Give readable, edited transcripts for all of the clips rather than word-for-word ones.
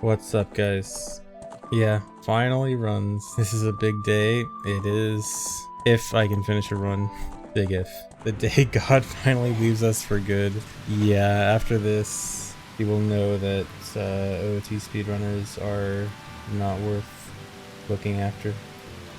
What's up, guys? Yeah, finally runs. This is a big day. It is. If I can finish a run. Big if. The day God finally leaves us for good. Yeah, after this, you will know that OOT speedrunners are not worth looking after.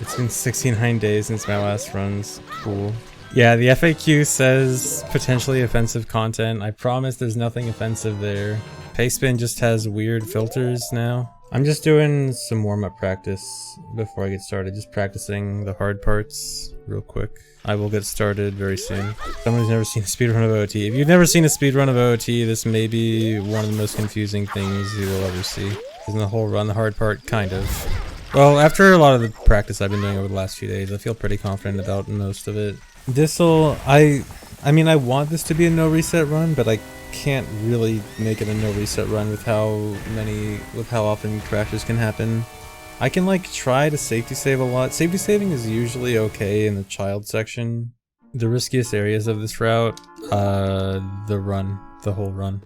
It's been 69 days since my last runs. Cool. Yeah, the FAQ says potentially offensive content. I promise there's nothing offensive there. Payspin just has weird filters now. I'm just doing some warm-up practice before I get started. Just practicing the hard parts real quick. I will get started very soon. Someone who's never seen a speedrun of OOT. If you've never seen a speedrun of OOT, this may be one of the most confusing things you will ever see. Isn't the whole run the hard part? Kind of. Well, after a lot of the practice I've been doing over the last few days, I feel pretty confident about most of it. This'll... I mean, I want this to be a no reset run, but I can't really make it a no reset run with how often crashes can happen. I can like try to safety save a lot. Safety saving is usually okay in the child section. The riskiest areas of this route, the whole run.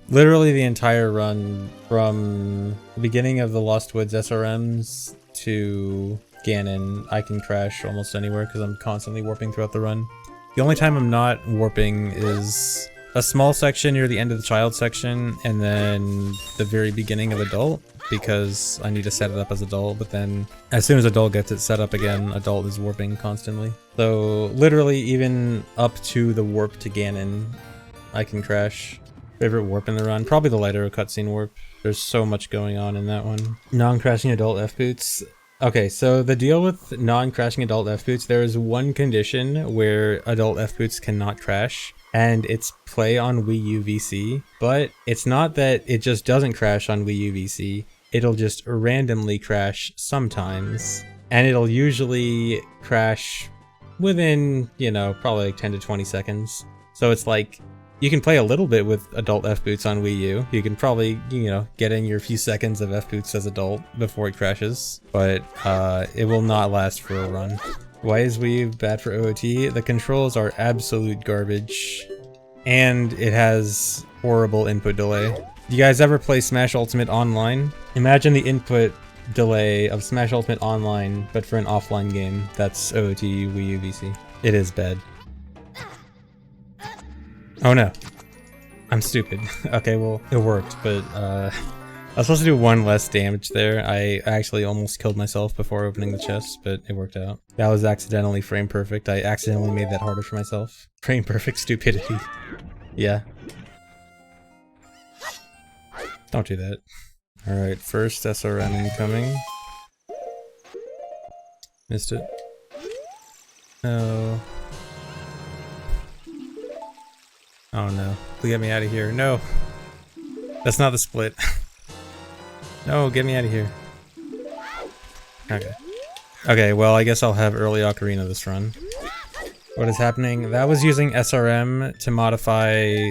Literally the entire run from the beginning of the Lost Woods SRMs to Ganon, I can crash almost anywhere because I'm constantly warping throughout the run. The only time I'm not warping is a small section near the end of the child section and then the very beginning of adult, because I need to set it up as adult, but then as soon as adult gets it set up again, adult is warping constantly. So literally even up to the warp to Ganon, I can crash. Favorite warp in the run? Probably the lighter cutscene warp. There's so much going on in that one. Non-crashing adult F-boots. Okay, so the deal with non-crashing adult F-boots, there is one condition where adult F-boots cannot crash, and it's play on Wii U VC. But it's not that it just doesn't crash on Wii U VC, it'll just randomly crash sometimes. And it'll usually crash within, you know, probably like 10 to 20 seconds. So it's like, you can play a little bit with adult F-boots on Wii U. You can probably, you know, get in your few seconds of F-boots as adult before it crashes, but it will not last for a run. Why is Wii U bad for OOT? The controls are absolute garbage, and it has horrible input delay. Do you guys ever play Smash Ultimate Online? Imagine the input delay of Smash Ultimate Online, but for an offline game. That's OOT Wii U VC. It is bad. Oh no. I'm stupid. Okay, well, it worked, but I was supposed to do one less damage there. I actually almost killed myself before opening the chest, but it worked out. That was accidentally frame perfect. I accidentally made that harder for myself. Frame perfect stupidity. Yeah. Don't do that. Alright, first SRM incoming. Missed it. No. Oh no. Please get me out of here. No! That's not the split. No, get me out of here. Okay. Okay, well I guess I'll have early Ocarina this run. What is happening? That was using SRM to modify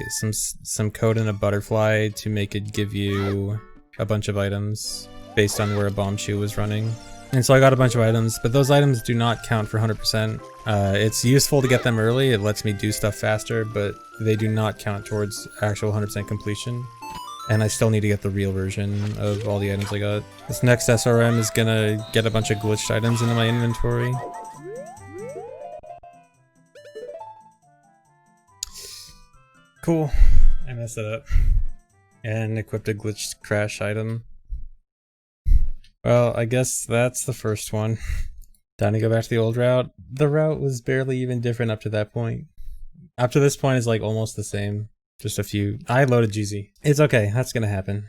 some code in a butterfly to make it give you a bunch of items based on where a bomb shoe was running. And so I got a bunch of items, but those items do not count for 100%. It's useful to get them early, it lets me do stuff faster, but they do not count towards actual 100% completion. And I still need to get the real version of all the items I got. This next SRM is gonna get a bunch of glitched items into my inventory. Cool. I messed it up. And equipped a glitched crash item. Well, I guess that's the first one. Time to go back to the old route. The route was barely even different up to that point. Up to this point is like almost the same. Just a few. I loaded GZ. It's okay, that's gonna happen.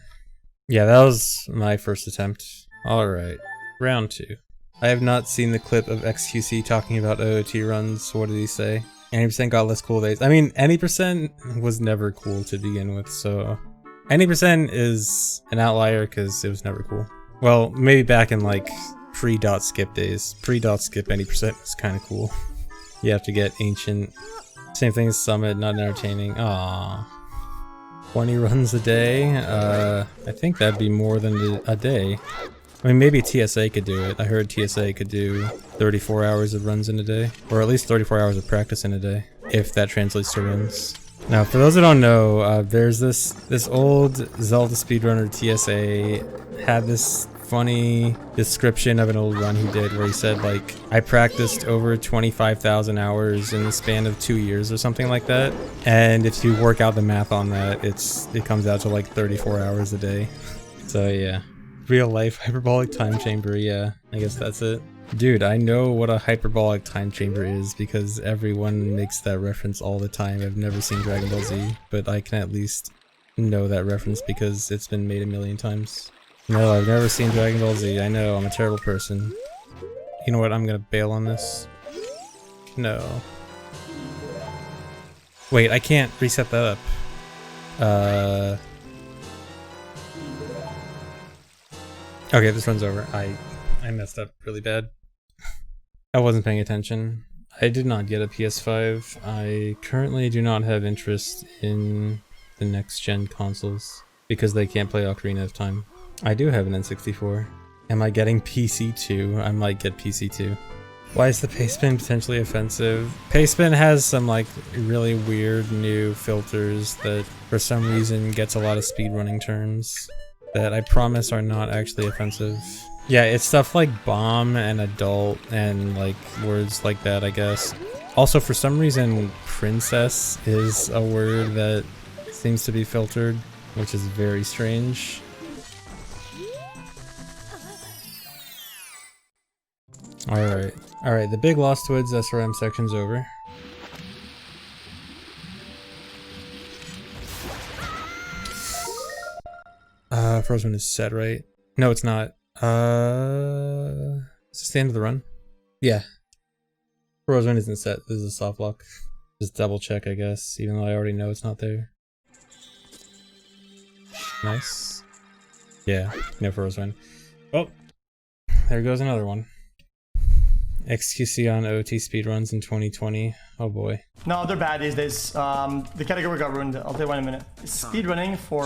Yeah, that was my first attempt. Alright, round 2. I have not seen the clip of XQC talking about OOT runs. What did he say? Any percent got less cool days. I mean, any percent was never cool to begin with, so... Any percent is an outlier because it was never cool. Well, maybe back in like pre-dot-skip days. Pre-dot-skip any percent is kind of cool. You have to get ancient. Same thing as Summit, not entertaining. Aww. 20 runs a day? I think that'd be more than a day. I mean, maybe TSA could do it. I heard TSA could do 34 hours of runs in a day. Or at least 34 hours of practice in a day. If that translates to runs. Now, for those who don't know, there's this old Zelda speedrunner TSA had this funny description of an old run he did where he said, like, I practiced over 25,000 hours in the span of 2 years or something like that. And if you work out the math on that, it comes out to like 34 hours a day. So yeah, real life hyperbolic time chamber. Yeah, I guess that's it. Dude, I know what a hyperbolic time chamber is because everyone makes that reference all the time. I've never seen Dragon Ball Z, but I can at least know that reference because it's been made a million times. No, I've never seen Dragon Ball Z. I know, I'm a terrible person. You know what, I'm gonna bail on this. No. Wait, I can't reset that up. Okay, this run's over. I messed up really bad. I wasn't paying attention. I did not get a PS5. I currently do not have interest in the next gen consoles because they can't play Ocarina of Time. I do have an N64. Am I getting PC too? I might get PC too. Why is the pace spin potentially offensive? Pace spin has some like really weird new filters that for some reason gets a lot of speedrunning terms that I promise are not actually offensive. Yeah, it's stuff like bomb and adult and like words like that, I guess. Also, for some reason, princess is a word that seems to be filtered, which is very strange. Alright, the big Lost Woods SRM section's over. Frozen is set, right? No, it's not. Is this the end of the run? Yeah. Frozen isn't set. This is a soft lock. Just double check, I guess, even though I already know it's not there. Nice. Yeah, no Frozen. Oh, there goes another one. XQC on OT speedruns in 2020. Oh boy. No, they're bad these days. The category got ruined. I'll tell you one in a minute. Speedrunning for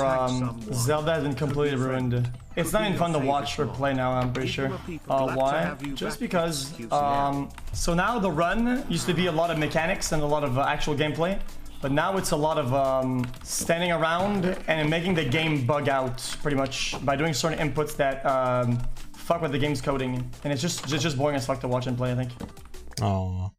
Zelda has been completely ruined. It's not even fun to watch or play now, I'm pretty sure. Why? Just because, so now the run used to be a lot of mechanics and a lot of actual gameplay. But now it's a lot of standing around and making the game bug out, pretty much, by doing certain inputs that fuck with the game's coding. And it's just boring as fuck to watch and play, I think. Oh.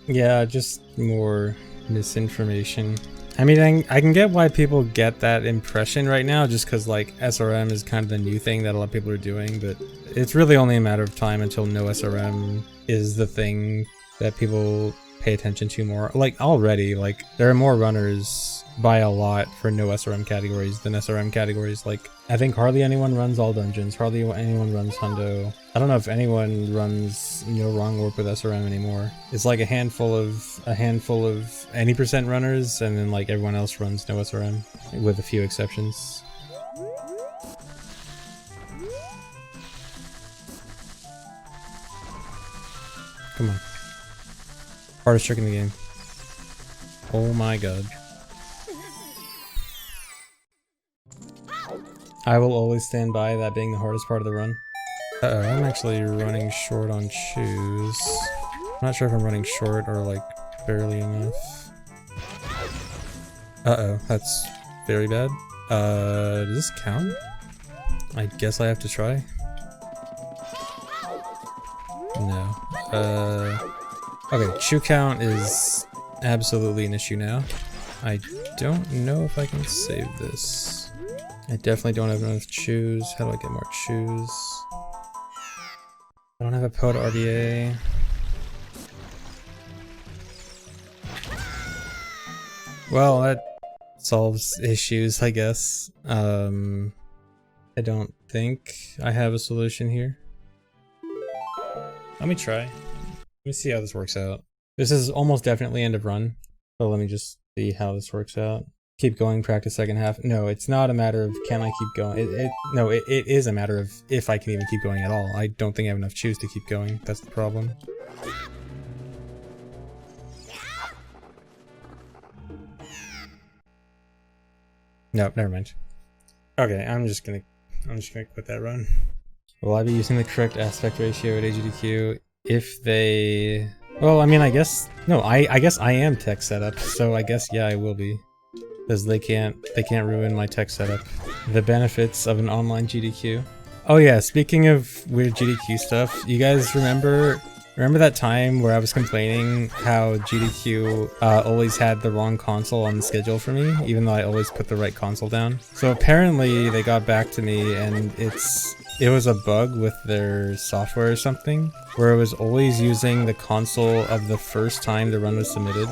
Yeah, just more misinformation. I mean, I can get why people get that impression right now, just because, like, SRM is kind of the new thing that a lot of people are doing, but it's really only a matter of time until no SRM is the thing that people pay attention to more. Like, already, like, there are more runners by a lot for no SRM categories than SRM categories. Like, I think hardly anyone runs all dungeons, hardly anyone runs hundo. I don't know if anyone runs no wrong warp with SRM anymore. It's like a handful of any percent runners, and then like everyone else runs no SRM, with a few exceptions. Come on. Hardest trick in the game. Oh my god. I will always stand by that being the hardest part of the run. Uh-oh, I'm actually running short on shoes. I'm not sure if I'm running short or like barely enough. Uh-oh, that's very bad. Does this count? I guess I have to try. No. Okay, shoe count is absolutely an issue now. I don't know if I can save this. I definitely don't have enough shoes. How do I get more shoes? I don't have a Pod RDA. Well, that solves issues, I guess. I don't think I have a solution here. Let me try. Let me see how this works out. This is almost definitely end of run, so let me just see how this works out. Keep going, practice second half. No, it's not a matter of can I keep going. It is a matter of if I can even keep going at all. I don't think I have enough shoes to keep going. That's the problem. No, never mind. Okay, I'm just gonna quit that run. Will I be using the correct aspect ratio at AGDQ? If they Well, I mean, I guess no. I guess I am tech setup, so I guess yeah, I will be, because they can't ruin my tech setup. The benefits of an online GDQ. Oh yeah, speaking of weird GDQ stuff, you guys remember that time where I was complaining how GDQ always had the wrong console on the schedule for me, even though I always put the right console down? So apparently they got back to me and it was a bug with their software or something, where it was always using the console of the first time the run was submitted.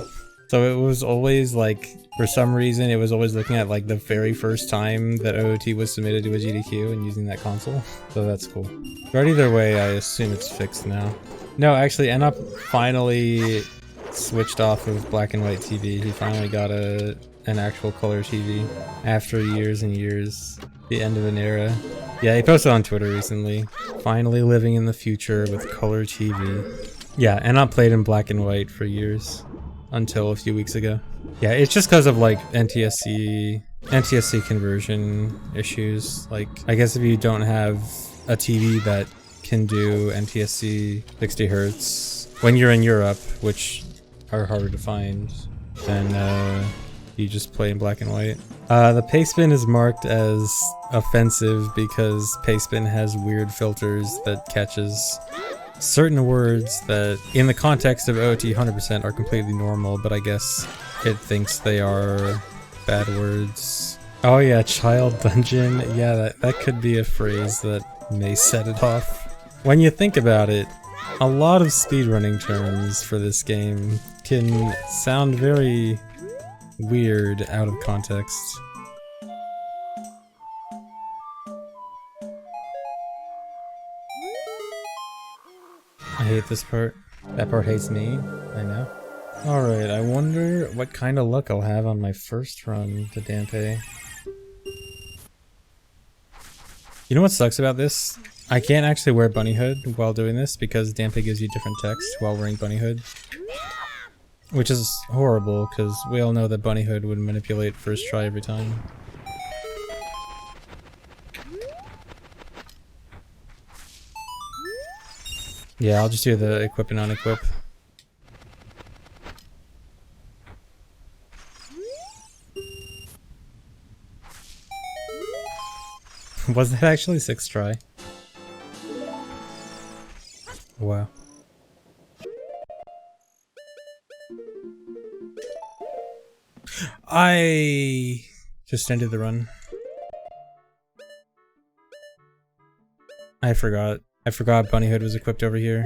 So it was always like, for some reason, it was always looking at like the very first time that OOT was submitted to a GDQ and using that console. So that's cool. But either way, I assume it's fixed now. No, actually, Enop finally switched off of black and white TV. He finally got an actual color TV after years and years. The end of an era. Yeah, he posted on Twitter recently. Finally living in the future with color TV. Yeah, Enop played in black and white for years. Until a few weeks ago. Yeah, it's just because of like NTSC conversion issues. Like, I guess if you don't have a TV that can do NTSC 60 Hertz when you're in Europe, which are harder to find, then you just play in black and white. The pastebin is marked as offensive because pastebin has weird filters that catches certain words that, in the context of OT 100%, are completely normal, but I guess it thinks they are bad words. Oh yeah, child dungeon. Yeah, that could be a phrase that may set it off. When you think about it, a lot of speedrunning terms for this game can sound very weird out of context. I hate this part. That part hates me. I know. Alright, I wonder what kind of luck I'll have on my first run to Dampé. You know what sucks about this? I can't actually wear bunny hood while doing this because Dampé gives you different text while wearing bunny hood. Which is horrible because we all know that bunny hood would manipulate first try every time. Yeah, I'll just do the equip and unequip. Was that actually 6th try? Wow. I just ended the run. I forgot bunny hood was equipped over here.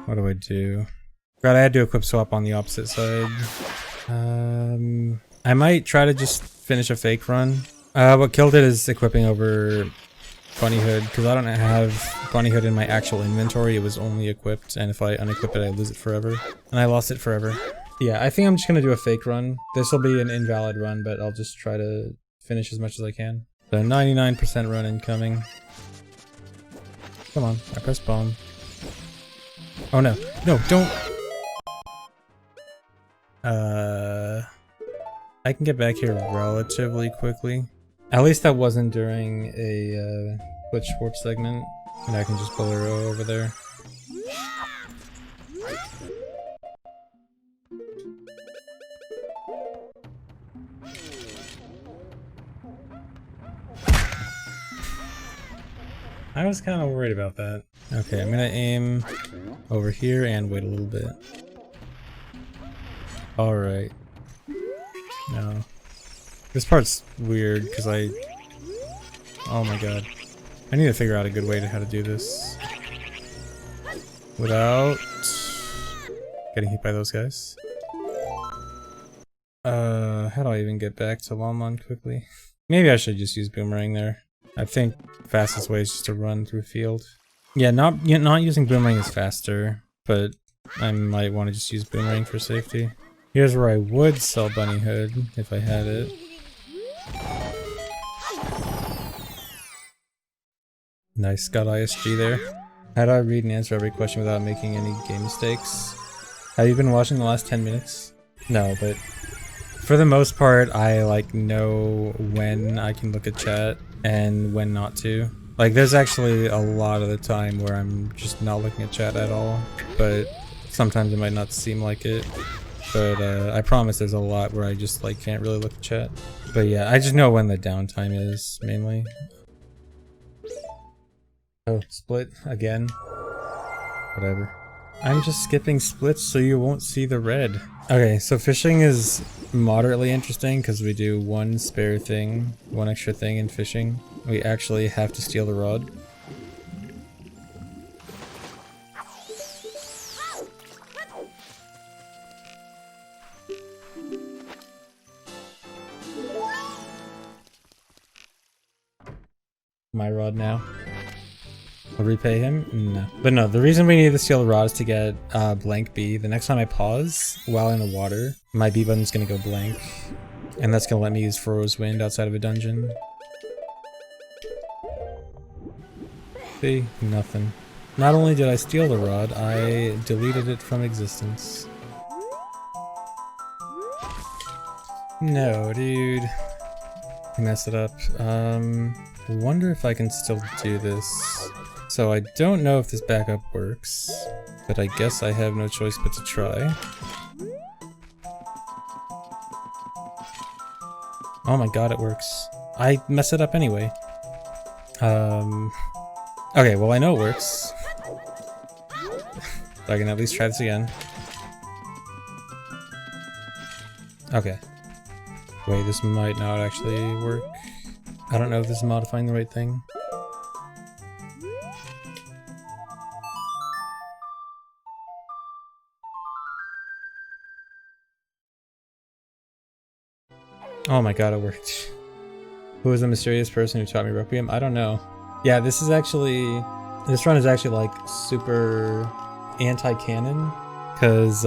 What do I do? Forgot I had to equip swap on the opposite side. I might try to just finish a fake run. What killed it is equipping over bunny hood, because I don't have bunny hood in my actual inventory. It was only equipped, and if I unequip it, I lose it forever. And I lost it forever. Yeah, I think I'm just gonna do a fake run. This will be an invalid run, but I'll just try to finish as much as I can. So 99% run incoming. Come on, I pressed bomb. Oh no, no, don't! I can get back here relatively quickly. At least that wasn't during a Twitch warp segment, and I can just pull her over there. I was kind of worried about that. Okay, I'm gonna aim over here and wait a little bit. Alright. No. This part's weird because oh my god. I need to figure out a good way to how to do this without getting hit by those guys. How do I even get back to Longmont quickly? Maybe I should just use Boomerang there. I think fastest way is just to run through field. Yeah, not using Boomerang is faster, but I might want to just use Boomerang for safety. Here's where I would sell Bunny Hood if I had it. Nice, got ISG there. How do I read and answer every question without making any game mistakes? Have you been watching the last 10 minutes? No, but for the most part, I like know when I can look at chat and when not to. Like, there's actually a lot of the time where I'm just not looking at chat at all, but Sometimes it might not seem like it, but I promise there's a lot where I just like can't really look at chat. But yeah, I just know when the downtime is, mainly. Oh, split again. Whatever. I'm just skipping splits so you won't see the red. Okay, so fishing is moderately interesting because we do one spare thing, one extra thing in fishing. We actually have to steal the rod. My rod now. I'll repay him? No. But no, the reason we need to steal the rod is to get blank B. The next time I pause while in the water, my B button's gonna go blank. And that's gonna let me use Furrow's Wind outside of a dungeon. See? Nothing. Not only did I steal the rod, I deleted it from existence. No, dude. I messed it up. I wonder if I can still do this. So I don't know if this backup works, but I guess I have no choice but to try. Oh my god, it works. I mess it up anyway. Okay, well I know it works. So I can at least try this again. Okay. Wait, this might not actually work. I don't know if this is modifying the right thing. Oh my god, it worked. Who was the mysterious person who taught me Requiem? I don't know. Yeah, this run is actually like super anti-canon. Because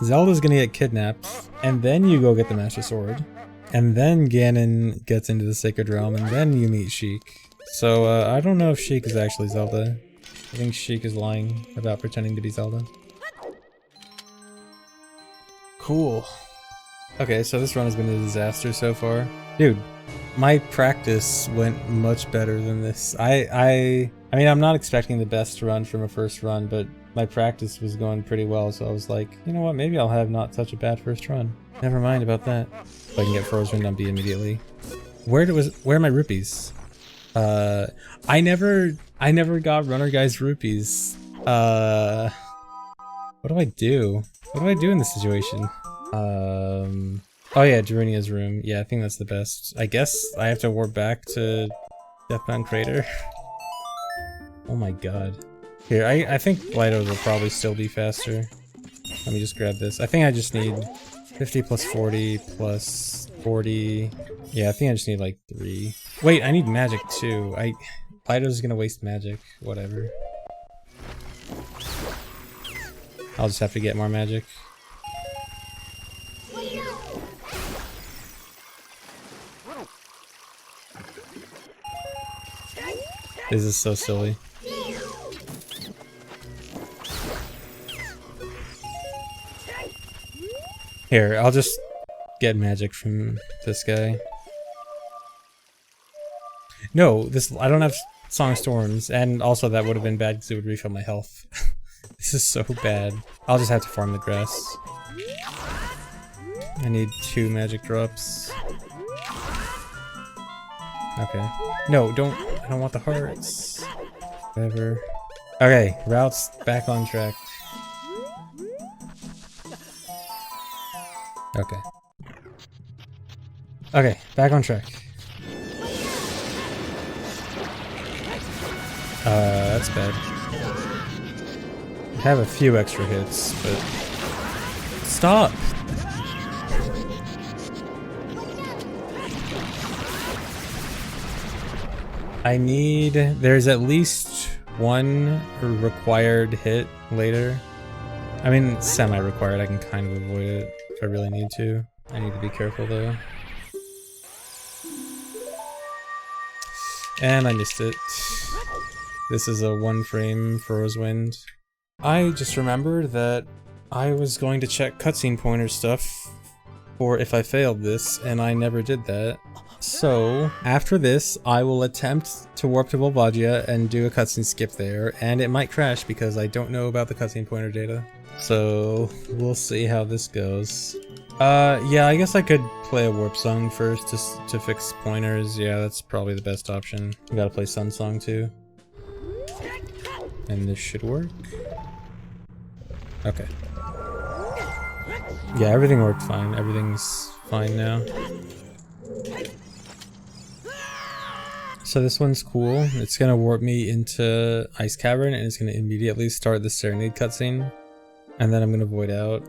Zelda's gonna get kidnapped, and then you go get the Master Sword. And then Ganon gets into the Sacred Realm, and then you meet Sheik. So I don't know if Sheik is actually Zelda. I think Sheik is lying about pretending to be Zelda. Cool. Okay, so this run has been a disaster so far. Dude, my practice went much better than this. I mean, I'm not expecting the best run from a first run, but my practice was going pretty well, so I was like, you know what, maybe I'll have not such a bad first run. Never mind about that. So I can get Frozen on B immediately. Where are my rupees? I never got Runner Guy's rupees. What do I do? What do I do in this situation? Oh yeah, Darunia's room. Yeah, I think that's the best. I guess I have to warp back to Deathbound Crater. Oh my god. Here, I think Lightos will probably still be faster. Let me just grab this. I think I just need 50 plus 40 plus 40. Yeah, I think I just need like 3. Wait, I need magic too. Lightos is gonna waste magic. Whatever. I'll just have to get more magic. This is so silly. Here, I'll just get magic from this guy. No, I don't have Song of Storms, and also that would have been bad because it would refill my health. This is so bad. I'll just have to farm the grass. I need 2 magic drops. Okay. No, I don't want the hearts. Whatever. Okay, route's back on track. Okay. Okay, back on track. That's bad. I have a few extra hits, but... Stop! There's at least one required hit later. I mean, semi-required, I can kind of avoid it if I really need to. I need to be careful though. And I missed it. This is a 1 frame Furrow's Wind. I just remembered that I was going to check cutscene pointer stuff for if I failed this, and I never did that. So, after this, I will attempt to warp to Volvagia and do a cutscene skip there, and it might crash because I don't know about the cutscene pointer data. So we'll see how this goes. Yeah, I guess I could play a warp song first to fix pointers. Yeah, that's probably the best option. We gotta play Sun Song too. And this should work. Okay. Yeah, everything worked fine. Everything's fine now. So this one's cool. It's gonna warp me into Ice Cavern and it's gonna immediately start the Serenade cutscene. And then I'm gonna void out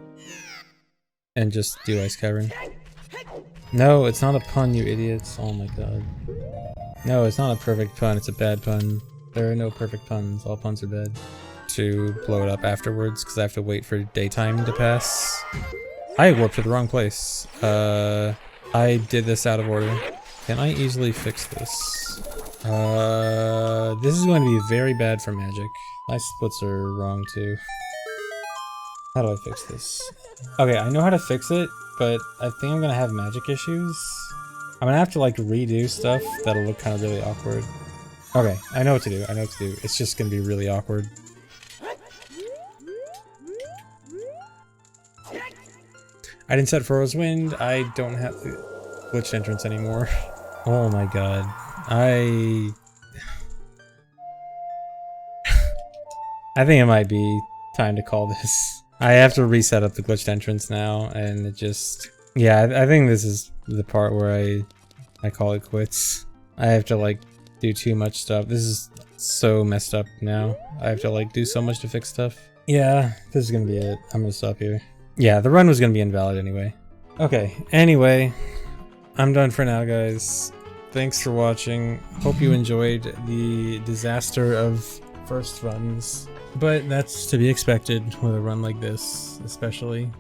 and just do Ice Cavern. No, it's not a pun, you idiots. Oh my god. No, it's not a perfect pun, it's a bad pun. There are no perfect puns, all puns are bad. To blow it up afterwards, because I have to wait for daytime to pass. I warped to the wrong place. I did this out of order. Can I easily fix this? This is going to be very bad for magic. My splits are wrong too. How do I fix this? Okay, I know how to fix it, but I think I'm gonna have magic issues. I'm gonna have to like redo stuff that'll look kind of really awkward. Okay, I know what to do. I know what to do. It's just gonna be really awkward. I didn't set Furrow's Wind. I don't have the glitched entrance anymore. Oh my god. I think it might be time to call this. I have to reset up the glitched entrance now, and it just... Yeah, I think this is the part where I call it quits. I have to like do too much stuff. This is so messed up now. I have to like do so much to fix stuff. Yeah, this is gonna be it. I'm gonna stop here. Yeah, the run was gonna be invalid anyway. Okay, anyway, I'm done for now, guys. Thanks for watching. Hope you enjoyed the disaster of first runs. But that's to be expected with a run like this, especially.